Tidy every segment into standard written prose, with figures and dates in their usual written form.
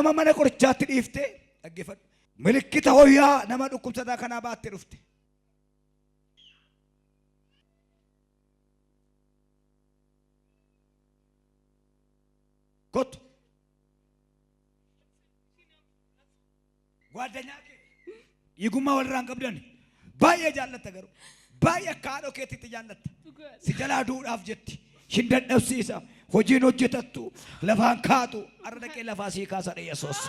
nama mana qorichaatti dhiifte dhaggeeffadhu. Milikkita hoyyaa nama dhukkubsataa kanaa baattee dhufte. Kottu. ጓደኛዬ ይጉማ ወልራን ቀብደን ባየ ጃለተ ገሩ ባየ ካዶ ከቲት ጃለተ ሲጀላ ዱዳፍ ጀቲ ሽንደን ነፍሲሳ ሆጂን ሆጀተቱ ለፋን ካጡ አረደቀ ለፋሲ ካሰደ ኢየሱስ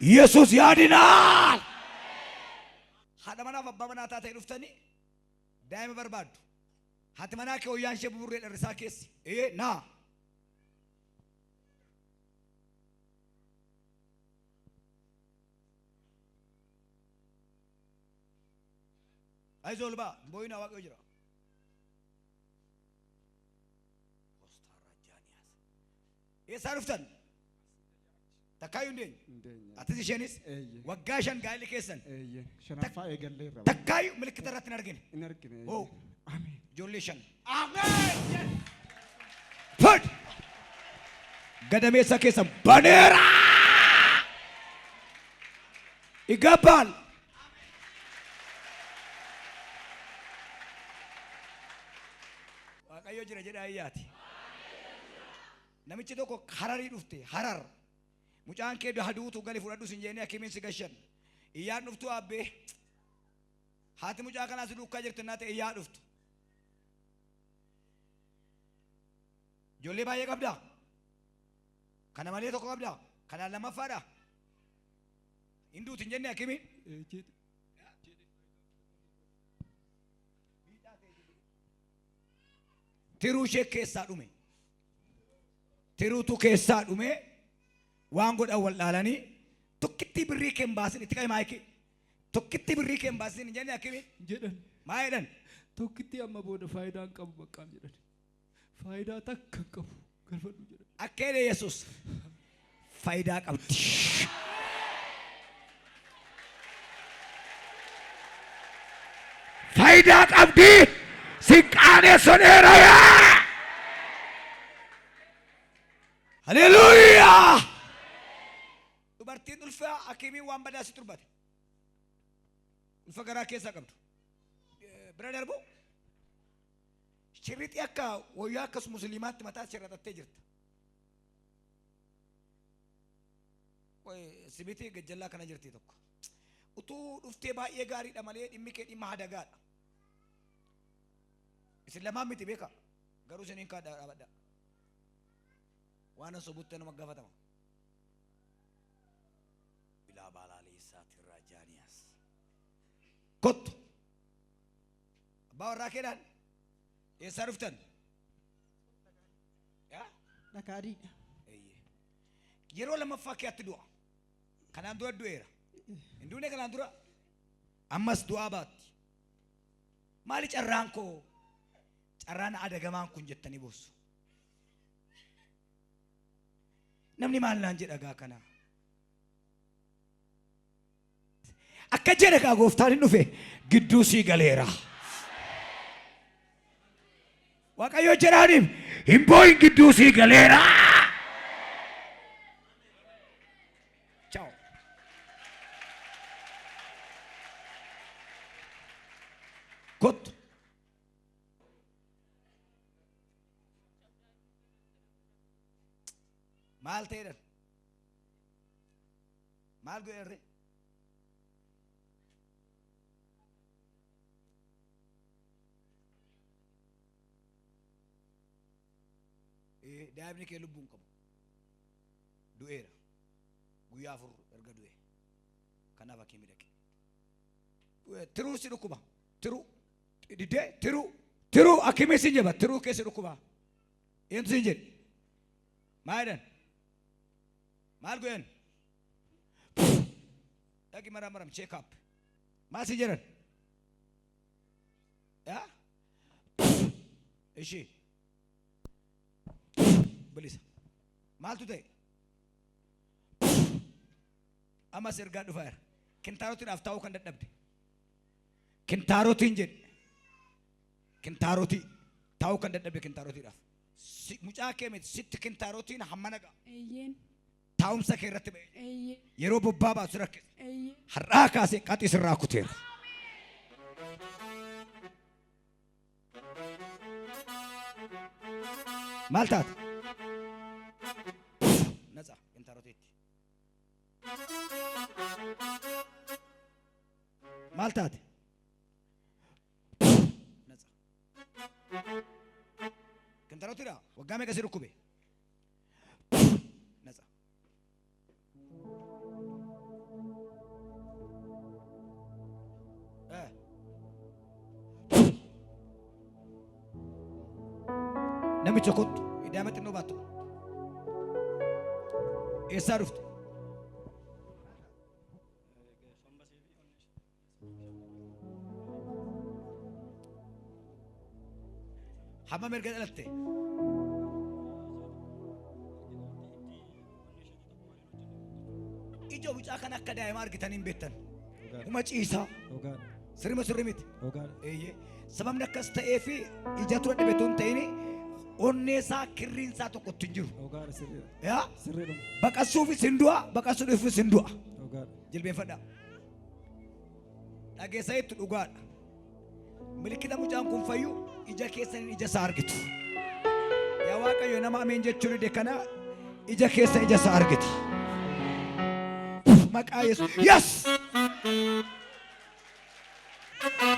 ኢየሱስ ያድናል። ሀደመና በባመናታ ተይሩፍተኒ ዳይመ በርባዱ ሀተመና ከወያንሸ ቡሬ ደርሳ ኬስ ና አይዞልባ ቦይና ዋቀው ጅራ ኮስታራ ጃኒያስ የሳሩፍተን ተካዩ እንደኝ አትዚሸኒስ ወጋሸን ጋይል ከሰን ሸናፋ የገለይ ረባ ተካዩ ምልክት ተራትን አርገን ኦ አሜን ጆሌሽን አሜን ፈድ ገደሜሳ ከሰን ባኔራ ይገባል ዋቀዮ ጅራ ጀዳያቲ ነምቺ ቶኮ ሐራሪ ዱፍቴ ሐራር ሙጫን ከዶ ሀዱቱ ገሊ ፍረዱ ሲንጀኒ አኪሚን ሲገሸን እያን ዱፍቱ አቤ ሀት ሙጫ ከና ሲሉ ከጀርትናተ እያ ዱፍቱ ጆሌ ባየ ቀብዳ ከነ ማሌ ቶኮ ቀብዳ ከና ለማፋዳ እንዱት እንጀኒ አኪሚን ትሩሼ ከሳ ዱሜ ትሩቱ ከሳ ዱሜ ዋንጎ ዳወል ዳላኒ ቶክቲ ብሪ ከምባስን ኢትካይ ማይኪ ቶክቲ ብሪ ከምባስን እንጀኒ አኪሚ ጀደን ማይደን ቶክቲ አማ ቦደ ፋይዳን ቀቡ በቃም ጀደን ፋይዳ ተከከቡ ገርፈዱ ጀደን አከለ ኢየሱስ ፋይዳ ቀብቲ ፋይዳ ቀብቲ ሲቃኔ ሶኔራያ ሃሌሉያ dubartiin ulfa akimii waan badaasi turbate ulfa garaa keessa qabdu bira darbu shirriti akka wayyaa akkas musliimaatti mataa shirratattee jirta way sibitii gajjallaa kana jirti tokko utuu dhuftee baay'ee gaariidha malee dhimmi kee dhimma hadagaadha isin lamaan miti beeka garuu isiniin kaa dhaabadha waan sobutte nama gaafatama كت باور راكدان يسرفتن يا نكاري يرو لما فاكيات دعاء كان دعاء دويرا إندوني كان دعاء أمس دعاء بات مالي چرانكو چران ada gaman kunjettani bos namni maal lanjed aga kana akkajere ka gooftaan dhufe gidduu sii galeera waaqayyo jiraaniif himbooyin gidduu sii galeera ciao kot maal ta'eedha maal go'eerre daabni kee lubbuun qabu du'eera guyyaa afur erga du'e kanaaf akimii dhaqe tiruu si dhukkuba tiruu didee tiruu akimii sin jeba tiruu keessi dhukkuba eentu sin jedhe maayidhan maal go'een dhaqi maram check up maal sin jedhan yaa ishii بليس مالتو تي أما سيرجع دفاير كنتاروتين أفتاو كندت نبدي كنتاروتين جد كنتاروتي taa'uu kan dadhabe kintaarotiidhaaf mucaa kee miti sitti kintaarotiin hammana ga'a Eeyyeen. taa'umsa kee irratti ba'e Eeyyee. yeroo bobbaa baasu rakkise Eeyyee. har'aa kaasee qaxii sirraa kuteera. maal taate naxa kintaarotiitti maal taate naxa kintaarotiidha waggaa meeqa si dhukkube naxa namicha kottu idaama xinnoo baattu eessaa dhufte hamma erga dhalatte ija mucaa kan akka daa'ima argitan hin beektan uma ciisaa sirma sirri miti eeyyee sababni akkas ta'ee fi ijatu dhibetu hin ta'ini onneesaa kirriinsaa tokkotti hin jiru yaa baqassuufis hin du'a baqassuudhaafis hin du'a jilbeenfadhaa dhageessa'itti dhugaadha milikkita mucaan kun fayyu ija keessaniin ija isaa argitu yaa waaqayyo nama ameen jechuun ide kana ija keessa ija isaa argiti maqaa Yesuus yes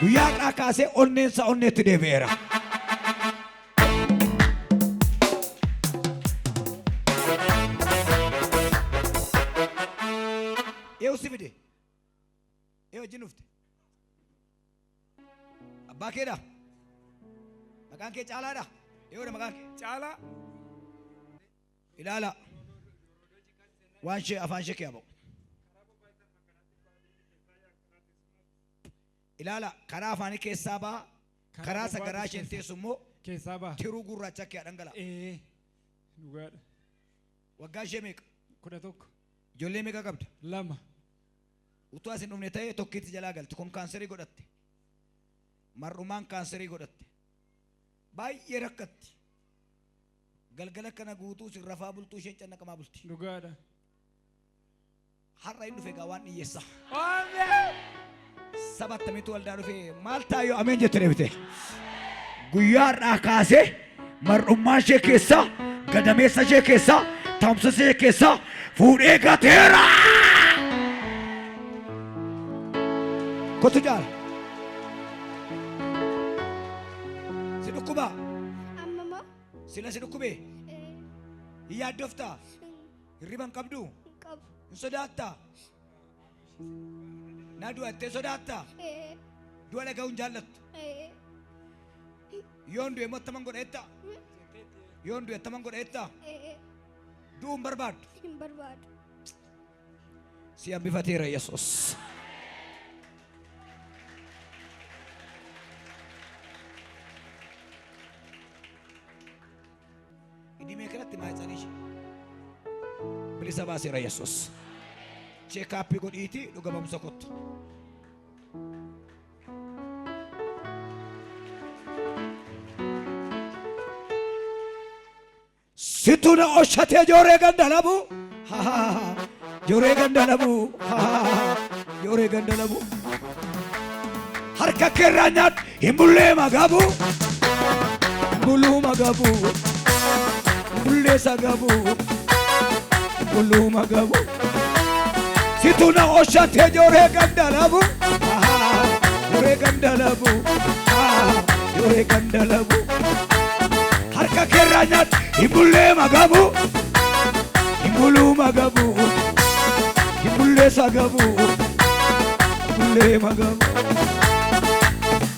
guyyaa qaa kaasee onneensa onneetti deebi'eera. Sifide eo jinufte abbaa keedha maqaan kee caalaadha eo maqaan kee caalaa ilaala waan ishee afaan ishee keeyaba'u ilaala karaa afaanii keessaa ba'a karaa sagaraa isheen teessu immoo keessaa ba'a tiruu gurraacha kee dhangala'a dhugaadha waggaa ishee meeqa 11 ijoollee meeqa qabda 2 utuu asin dhumne ta'ee tokkitti jalaa galti kun kaanserii godhatte mar'umaan kaanserii godhatte baay'ee rakkatti galgala kana guutuu sin rafaa bultuu isheen cannaqamaa bulti dhugaadha har'a hin dhufe gaa waan dhiyyeessa Ameen. saba attamiitu waldaa dhufe maal taayoo ameen jette deebite guyyaa har'aa kaasee mar'ummaa ishee keessaa gadameessa ishee keessaa taa'umsa ishee keessaa fuudhee gateera. Kottu jaala si dhukkuba Amma sila si dhukkube hin yaaddofta hirriba hin qabdu qabu. hin sodaatta naa du'attee sodaatta du'a dhaga'uu hin jaallattu yoon du'e mottaman godheetta yoon du'e attaman godheetta du'uu hin barbaaddu Hin barbaadu. si hambifateera Yesuus. Idimee kanatti maayitsanii ishee bilisa baaseera Yesuus. Cheekaappii godhiiti dhugamamsa kottu. Situ na oshate jooree ganda labu. Jooree ganda labu. Jooree ganda labu. Harka keerraa nyaadhu hin bullee magabu. Buluu magabu. Bullee sagabu. Buluu magabu. Situ na oshate jooree ganda labu. Jooree ganda labu. Jooree ganda labu. Harka keerraa nyaadhu hin bullee magabu. Buluu magabu. Bullee sagabu. Bullee magabu.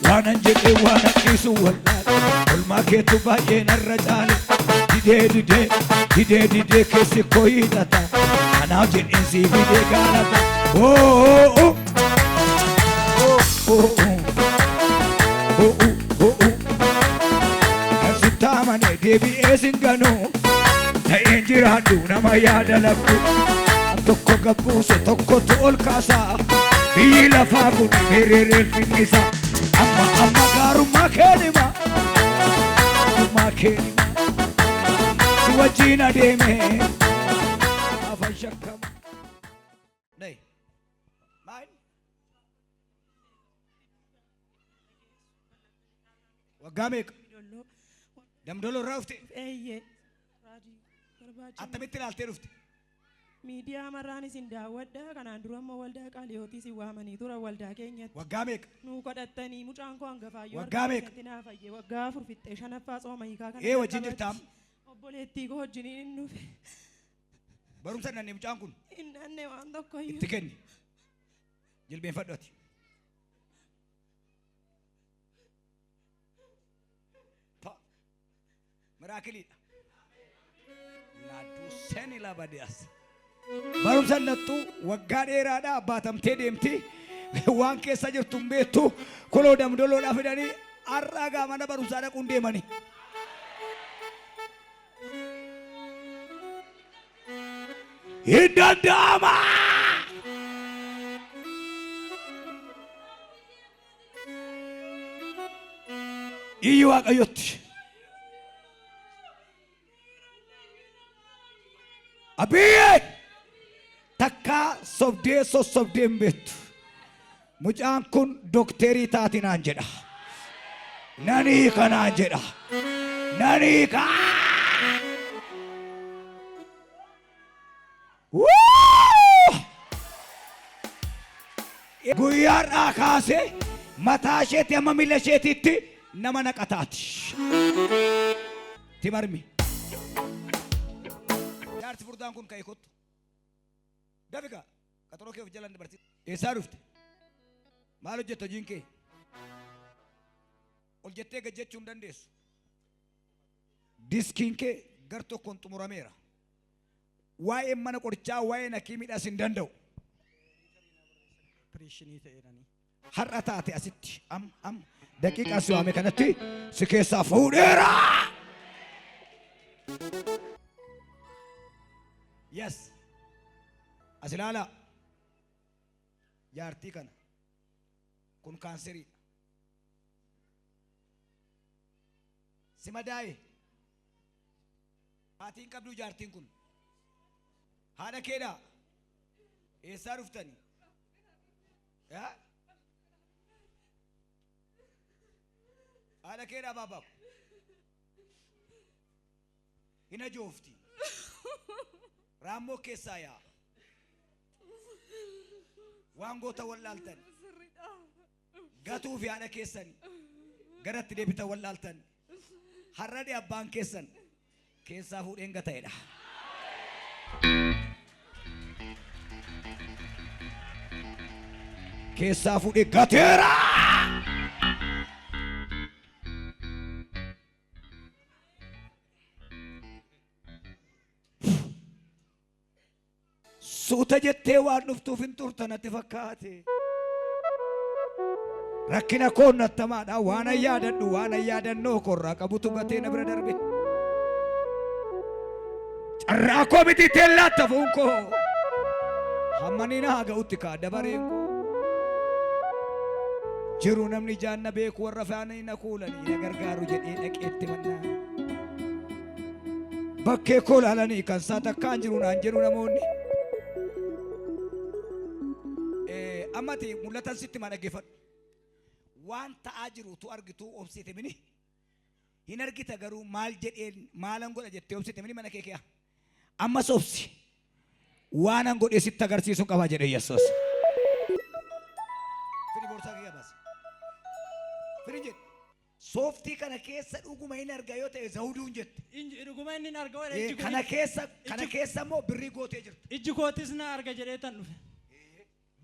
Waanan jedhee waan dhiisu wallaale olmaa keetu baay'ee narra caale didee keessi koo hidhata kanaaf jedheen sii fidee gaalata kan sitti amanee deebi'ee sin ganuu ta'een jiraadhu nama yaada labdu tokko gabbuuse tokkotu ol kaasaa biyyi lafaa kun hiriireen finnisaa amma gaarummaa keenima maakeni si wajjin adeeme afaan shakkama. Nay maal waggaa meeqa damdoloo irraa dhufte attamitti ilaaltee dhufte? Miidiyaa marraan isin daawwadhaa kanaan dura immoo waldaa Qaaliyootii isin waamanii tura waldaa keenyatti. Waggaa meeqa? Nuu kadhattanii mucaan koo hangafaayyoo waggaa meeqa? Waggaa 4 fixxee 5ffaa sooma hiikaa kana. Wajjin jirtaam? Obboleettii koo wajjiniin hin dhufe. Barumsa nanne mucaan kun? Hin nanne waan tokko iyyuu. Itti kenni. Jilbeenfadhu ati. Miraakiliidha. Nadduu seni labadiyaas. Barumsa nattu waggaa dheeraadha abbaatamtee deemti waan keessa jirtu hin beektu koloo damdoloodhaa fidanii har'aa mana barumsaa dhaquun deemani. Hin danda'ama. Iyyi Waaqayyotti. Abiyye takka sobdee sossobdee hin beektu. Mucaan kun dokterii taatinaan jedha. Nanii kanaan jedha. Nanii guyyaadhaa kaasee mataa isheetti amma miila isheetitti nama naqataati. Timarmi. Jaarsi furdaan kun ka'e kottu. Dafiqa qaxaroo kee of jalaan dabarsi. Eessaa dhufte? Maal hojjetta hojiin kee? Ol jettee gad jechuu hin dandeessu. Diskiin kee gar tokkoon xumurameera. Waa'ee mana qorichaa waa'ee nakiimiidhaas hin danda'u. Har'a taate asitti daqiiqaa si waame kanatti si keessaa fuudheera. Yes. As ilaalaa. Jaartii kana. Kun kaanserii. Si madaa'e. Haatiin qabdu jaartiin kun. Haadha keedhaa. Eessaa dhuftanii? Haadha keedhaa baabaaku. Hin ajoofti. Raammoo keessaa yaa. Waan goota wallaaltan. Gatuu fi haadha keessan. Garatti deebitan wallaaltan. Har'a abbaan keessan. Keessaa fuudheen gata'edha. Keessaa fuudhee gateera. Suuta jettee waan dhuftuuf hin turtan natti fakkaate. Rakkina koon nattamaadha waan ayyaadadhu waan ayyaadannoo korraa qabutu gatee na bira darbe. Carraa koo miti teellaatta fuun koo. Hammanii na haa ga'utti kaa dabareen koo. Jiru namni jaanna beeku warra faana na kuulanii na gargaaru jedhee dhaqeetti mannaa. Bakkee koo laalanii kan isaa takkaan jiru naan jedhu namoonni. Ammati mul'atan sitti ma dhaggeeffadhu. Waan ta'aa jiru tu argitu obsite mini. Hin argita garuu maal jedheen maalan godha jettee obsite mini mana kee kee. Ammas obsi. Waanan godhee sitti agarsiisuun qaba jedhe Yesuus. Firi boorsaa kee baasi. Firi jedhe. Sooftii kana keessa dhuguma hin arga yoo ta'e zawuduun jette. Dhuguma inni hin arga wala ijji kana keessa immoo birrii gootee jirti. Ijji kootis na arga jedhee tan dhufe.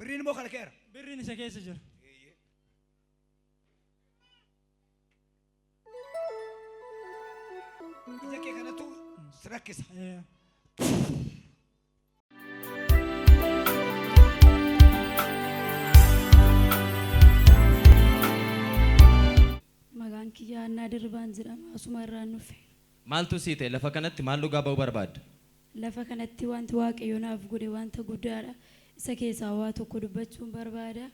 Birriin immoo kana keera. Birriin isa keessa jira. Ija kee kanatu si rakkisa. Maqaan kiyyaa Annaa Dirbaan jedhama. Asuma irraan dhufe. Maaltu sii ta'e lafa kanatti maal dhugaa ba'uu barbaadda? Lafa kanatti wanti Waaqayyo naaf godhe wanta guddaadha. Isa keessaa waa tokko dubbachuun barbaada.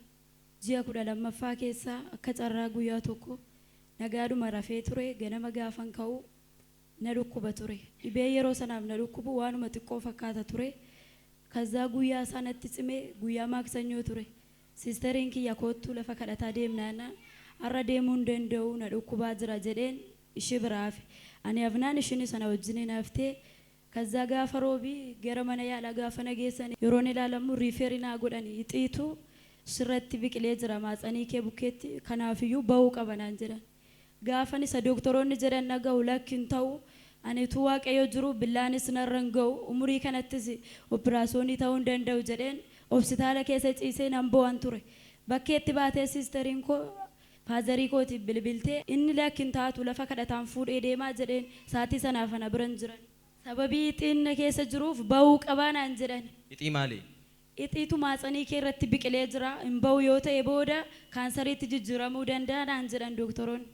Ji'a 12ffaa keessaa akka carraa guyyaa tokko nagaadhuma rafee ture ganama gaafan ka'u na dhukkuba ture dhibee yeroo sanaaf na dhukkubu waanuma xiqqoo fakkaata ture kazaa guyyaa sanatti cimee guyyaa maaksanyoo ture sisteriin kiyya koottuu lafa kadhataa deemnaana har'a deemuu hin danda'u na dhukkubaa jira jedheen ishee biraafi ani afnaan isheen sana wajjiniin haftee kazaa gaafa roobii gara mana yaalaa gaafa nageessan yeroon ilaalamu riiferinaa godhanii ixiitu sirratti biqilee jira maatsanii kee bukkeetti kanaafiyyuu ba'uu qabanaan jedhan gaafan isa doktoroonni jedhan dhaga'u lakkin ta'u ani tu waaqayyo jiru billaanis narran ga'u umurii kanattis operaasyoonii ta'uu hin danda'u jedheen hospitaala keessa ciisee nan bo'an ture bakkeetti baatee sisteriin koo faazarii kooti bilbiltee inni lakkin taatu lafa kadhataan fuudhee deemaa jedheen saatii sanaaf ana biran jiran sababii ixiin keessa jiruuf ba'uu qabaanaan jedhan Ixii maali? ixiitu maatsanii kee irratti biqilee jira hin ba'u yoo ta'e booda kaansariitti jijjiiramuu danda'anaan jedhan doktoroonni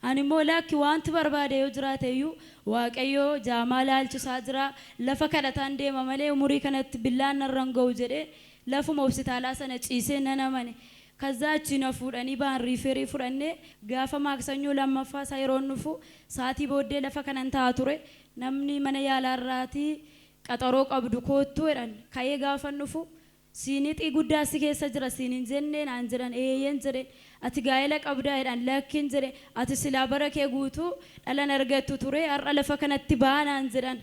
ani immoo lakki wanti barbaade yoo jiraate iyyuu waaqayyo jaamaa laalchisaa jira lafa kadhataan deema malee umurii kanatti billaan narran ga'u jedhee lafuma hospitaalaa sana ciisee nan amane kazaa achi na fuudhanii baan riiferii fudhannee gaafa maaksanyoo lammaffaa isaa yeroon dhufu saatii booddee lafa kanan ta'a ture namni mana yaalaarraatii qaxaroo qabdu koottuu jedhan ka'ee gaafa dhufu siinixii guddaa si keessa jira siinin jenneen aan jedhan eeyyen jedheen ati gaa'ela qabdaa jedhan lakkin jedhe ati silaa bara kee guutuu dhalan argattu ture har'a lafa kanatti baanaan jedhan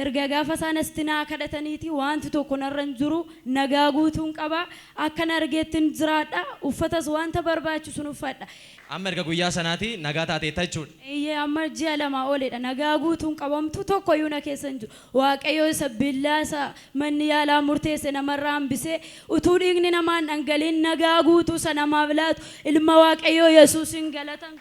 erga gaafa isaan astinaa kadhataniiti wanti tokko narran jiru nagaa guutuun qaba akkan argeettin jiraadha uffatas wanta barbaachisu uffadha Amma erga guyyaa sanaati nagaa taateetta jechuudha. iyyee amma ji'a lama ooledha nagaa guutuun qabamtu tokko iyyuu na keessa hin jiru waaqayyo isa billaasa manni yaalaa murteesse namarraa hambisee utuu dhiigni namaan dhangaliin nagaa guutuu isa namaaf laatu ilma waaqayyo yesuusin galatan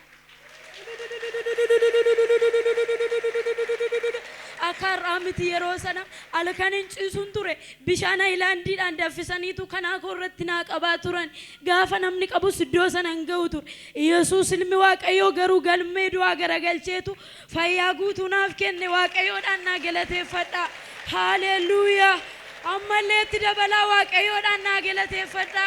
akarraa miti yeroo sana alkanin ciisuun ture bishaan haayilaandiidhaan daffisaniitu kanaa korratti naa qabaa turan gaafa namni qabus iddoo sana hin ga'u ture yesuus ilmi waaqayyoo garuu galmee du'aa garagalcheetu fayyaa guutuu naaf kenne waaqayyoodhaan naa galateeffadha haaleluuyaa ammallee itti dabalaa waaqayyoodhaan naa galateeffadha